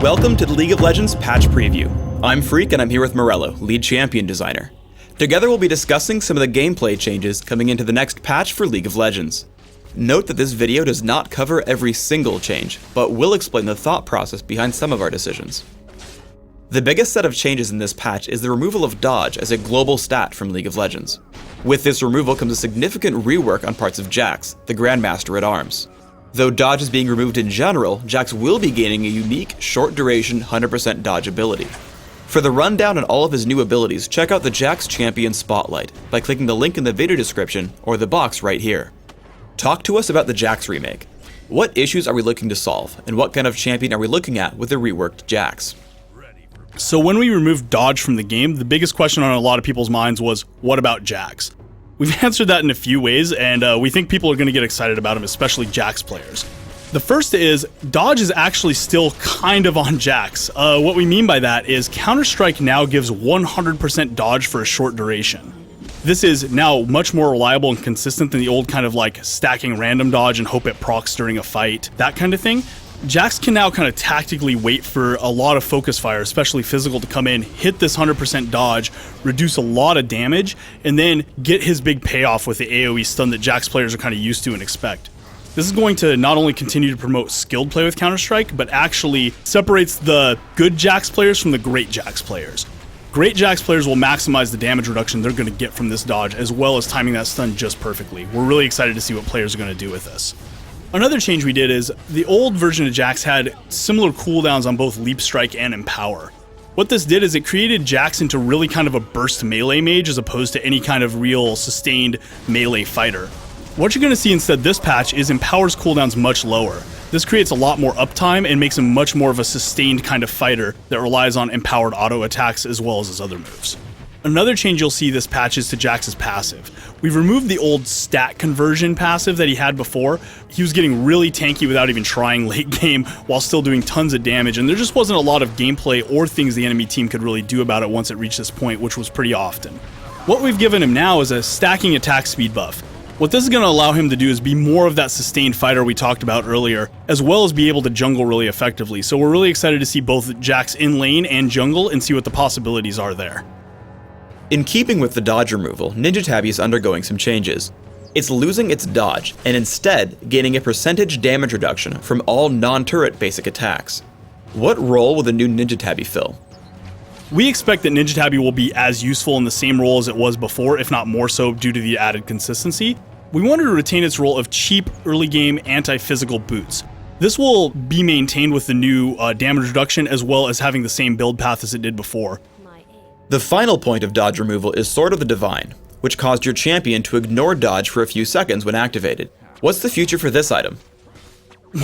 Welcome to the League of Legends Patch Preview. I'm Freak and I'm here with Morello, lead champion designer. Together we'll be discussing some of the gameplay changes coming into the next patch for League of Legends. Note that this video does not cover every single change, but will explain the thought process behind some of our decisions. The biggest set of changes in this patch is the removal of dodge as a global stat from League of Legends. With this removal comes a significant rework on parts of Jax, the Grandmaster at Arms. Though dodge is being removed in general, Jax will be gaining a unique, short-duration 100% dodge ability. For the rundown on all of his new abilities, check out the Jax Champion Spotlight by clicking the link in the video description or the box right here. Talk to us about the Jax remake. What issues are we looking to solve, and what kind of champion are we looking at with the reworked Jax? So when we removed dodge from the game, the biggest question on a lot of people's minds was, what about Jax? We've answered that in a few ways, and we think people are going to get excited about him, especially Jax players. The first is, dodge is actually still kind of on Jax. What we mean by that is Counter-Strike now gives 100% dodge for a short duration. This is now much more reliable and consistent than the old kind of like stacking random dodge and hope it procs during a fight, that kind of thing. Jax can now kind of tactically wait for a lot of focus fire, especially physical, to come in, hit this 100% dodge, reduce a lot of damage, and then get his big payoff with the AoE stun that Jax players are kind of used to and expect. This is going to not only continue to promote skilled play with Counter-Strike, but actually separates the good Jax players from the great Jax players. Great Jax players will maximize the damage reduction they're going to get from this dodge, as well as timing that stun just perfectly. We're really excited to see what players are going to do with this. Another change we did is, the old version of Jax had similar cooldowns on both Leap Strike and Empower. What this did is it created Jax into really kind of a burst melee mage as opposed to any kind of real sustained melee fighter. What you're going to see instead this patch is Empower's cooldowns much lower. This creates a lot more uptime and makes him much more of a sustained kind of fighter that relies on empowered auto attacks as well as his other moves. Another change you'll see this patch is to Jax's passive. We've removed the old stat conversion passive that he had before. He was getting really tanky without even trying late game while still doing tons of damage, and there just wasn't a lot of gameplay or things the enemy team could really do about it once it reached this point, which was pretty often. What we've given him now is a stacking attack speed buff. What this is going to allow him to do is be more of that sustained fighter we talked about earlier, as well as be able to jungle really effectively. So we're really excited to see both Jax in lane and jungle and see what the possibilities are there. In keeping with the dodge removal, Ninja Tabi is undergoing some changes. It's losing its dodge, and instead gaining a percentage damage reduction from all non-turret basic attacks. What role will the new Ninja Tabi fill? We expect that Ninja Tabi will be as useful in the same role as it was before, if not more so due to the added consistency. We wanted to retain its role of cheap, early game, anti-physical boots. This will be maintained with the new damage reduction as well as having the same build path as it did before. The final point of dodge removal is Sword of the Divine, which caused your champion to ignore dodge for a few seconds when activated. What's the future for this item?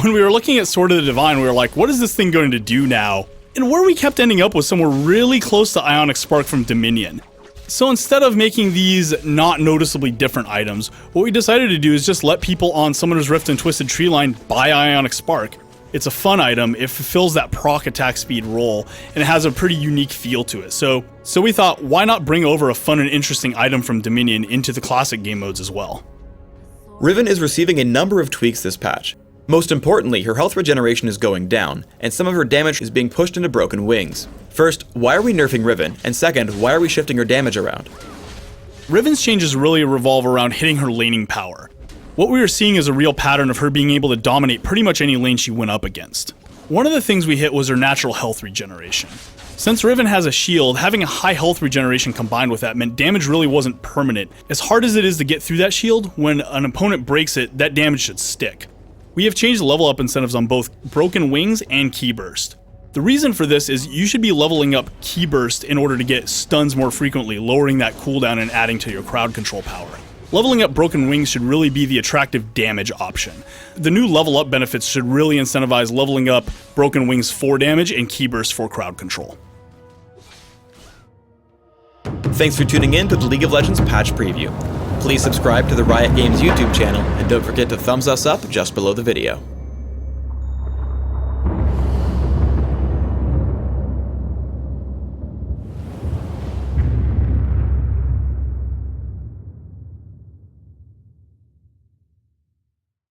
When we were looking at Sword of the Divine, we were like, what is this thing going to do now? And where we kept ending up was somewhere really close to Ionic Spark from Dominion. So instead of making these not noticeably different items, what we decided to do is just let people on Summoner's Rift and Twisted Treeline buy Ionic Spark. It's a fun item, it fulfills that proc attack speed role, and it has a pretty unique feel to it. So we thought, why not bring over a fun and interesting item from Dominion into the classic game modes as well? Riven is receiving a number of tweaks this patch. Most importantly, her health regeneration is going down, and some of her damage is being pushed into Broken Wings. First, why are we nerfing Riven? And second, why are we shifting her damage around? Riven's changes really revolve around hitting her laning power. What we are seeing is a real pattern of her being able to dominate pretty much any lane she went up against. One of the things we hit was her natural health regeneration. Since Riven has a shield, having a high health regeneration combined with that meant damage really wasn't permanent. As hard as it is to get through that shield, when an opponent breaks it, that damage should stick. We have changed the level up incentives on both Broken Wings and Ki Burst. The reason for this is you should be leveling up Ki Burst in order to get stuns more frequently, lowering that cooldown and adding to your crowd control power. Leveling up Broken Wings should really be the attractive damage option. The new level up benefits should really incentivize leveling up Broken Wings for damage and Ki Burst for crowd control. Thanks for tuning in to the League of Legends Patch Preview. Please subscribe to the Riot Games YouTube channel, and don't forget to thumbs us up just below the video.